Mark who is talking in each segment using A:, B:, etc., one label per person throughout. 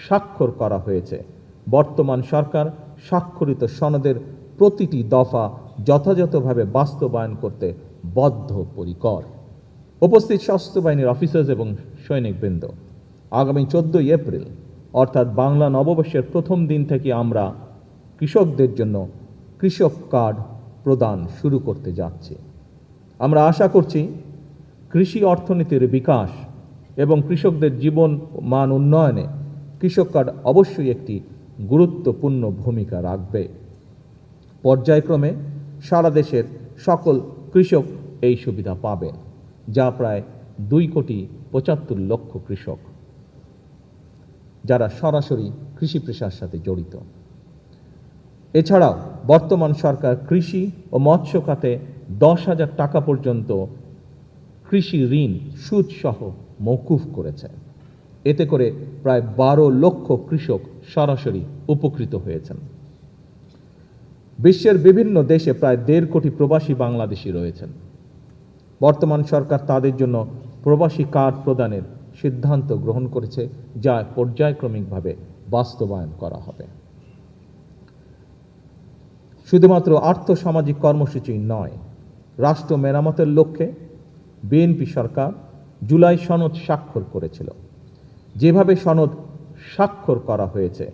A: স্বাক্ষর করা হয়েছে। বর্তমান সরকার স্বাক্ষরিত সনদের প্রতিটি দফা যথাযথভাবে বাস্তবায়ন করতে বদ্ধপরিকর। উপস্থিত সশস্ত্র বাহিনীর অফিসার্স এবং সৈনিকবৃন্দ, আগামী 14 এপ্রিল অর্থাৎ বাংলা নববর্ষের প্রথম দিন থেকে আমরা কৃষকদের জন্য কৃষক কার্ড প্রদান শুরু করতে যাচ্ছি। আমরা আশা করছি কৃষি অর্থনীতির বিকাশ এবং কৃষকদের জীবন মান উন্নয়নে কৃষক কার্ড অবশ্যই একটি গুরুত্বপূর্ণ ভূমিকা রাখবে। পর্যায়ক্রমে সারা দেশের সকল কৃষক এই সুবিধা পাবেন, যা প্রায় 2,75,00,000 কৃষক যারা সরাসরি কৃষি পেশার সাথে জড়িত। এছাড়াও বর্তমান সরকার কৃষি ও মৎস্য খাতে 10,000 টাকা পর্যন্ত কৃষি ঋণ সুদসহ মওকুফ করেছে। এতে করে প্রায় 12 লক্ষ কৃষক সরাসরি উপকৃত হয়েছেন। বিশ্বের বিভিন্ন দেশে প্রায় 1.5 কোটি প্রবাসী বাংলাদেশি রয়েছেন। বর্তমান সরকার তাদের জন্য প্রবাসী কার্ড প্রদানের সিদ্ধান্ত গ্রহণ করেছে, যা পর্যায়ক্রমিকভাবে বাস্তবায়ন করা হবে। শুধুমাত্র আর্থসামাজিক কর্মসূচি নয়, রাষ্ট্র মেরামতের লক্ষ্যে বিএনপি সরকার জুলাই সনদ স্বাক্ষর করেছিল। যেভাবে সনদ স্বাক্ষর করা হয়েছে,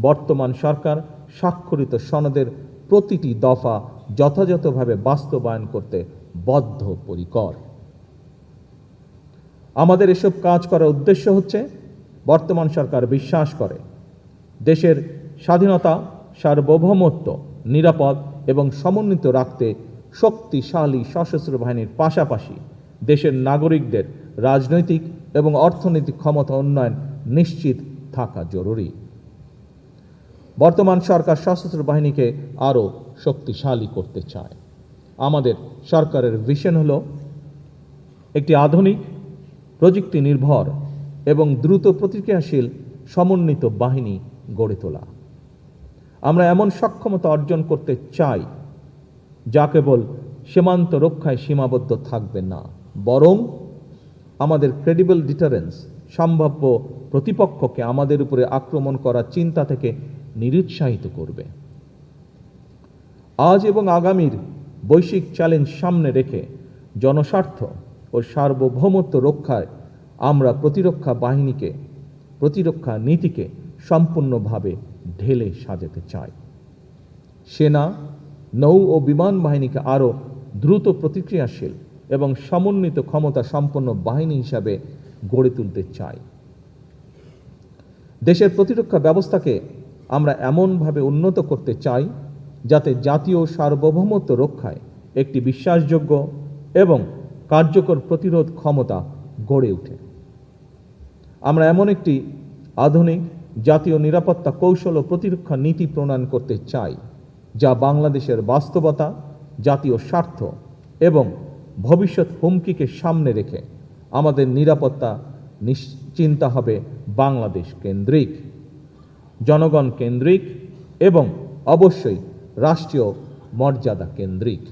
A: বর্তমান সরকার স্বাক্ষরিত সনদের প্রতিটি দফা যথাযথভাবে বাস্তবায়ন করতে বদ্ধপরিকর। আমাদের এসব কাজ করার উদ্দেশ্য হচ্ছে, বর্তমান সরকার বিশ্বাস করে দেশের স্বাধীনতা, সার্বভৌমত্ব নিরাপদ এবং সমন্বিত রাখতে শক্তিশালী সশস্ত্র বাহিনীর পাশাপাশি দেশের নাগরিকদের রাজনৈতিক এবং অর্থনৈতিক ক্ষমতা উন্নয়ন নিশ্চিত থাকা জরুরি। বর্তমান সরকার সশস্ত্র বাহিনীকে আরও শক্তিশালী করতে চায়। আমাদের সরকারের ভিশন হলো একটি আধুনিক, প্রযুক্তি নির্ভর এবং দ্রুত প্রতিক্রিয়াশীল সমন্বিত বাহিনী গড়ে তোলা। আমরা এমন সক্ষমতা অর্জন করতে চাই যা কেবল সীমান্ত রক্ষায় সীমাবদ্ধ থাকবে না, বরং আমাদের ক্রেডিবল ডিটারেন্স সম্ভাব্য প্রতিপক্ষকে আমাদের উপরে আক্রমণ করার চিন্তা থেকে নিরুৎসাহিত করবে। আজ এবং আগামীর বৈশ্বিক চ্যালেঞ্জ সামনে রেখে জনস্বার্থ ও সার্বভৌমত্ব রক্ষায় আমরা প্রতিরক্ষা নীতিকে সম্পূর্ণভাবে ঢেলে সাজাতে চাই। সেনা, নৌ ও বিমান বাহিনীকে আরও দ্রুত প্রতিক্রিয়াশীল এবং সমন্বিত ক্ষমতা সম্পন্ন বাহিনী হিসাবে গড়ে তুলতে চাই। দেশের প্রতিরক্ষা ব্যবস্থাকে আমরা এমনভাবে উন্নত করতে চাই যাতে জাতীয় সার্বভৌমত্ব রক্ষায় একটি বিশ্বাসযোগ্য এবং কার্যকর প্রতিরোধ ক্ষমতা গড়ে ওঠে। আমরা এমন একটি আধুনিক জাতীয় নিরাপত্তা কৌশল ও প্রতিরক্ষা নীতি প্রণয়ন করতে চাই যা বাংলাদেশের বাস্তবতা, জাতীয় স্বার্থ এবং ভবিষ্যৎ হুমকিকে সামনে রেখে আমাদের নিরাপত্তা নিশ্চিন্তা হবে বাংলাদেশ কেন্দ্রিক, জনগণ কেন্দ্রিক এবং অবশ্যই রাষ্ট্রীয় মর্যাদা কেন্দ্রিক।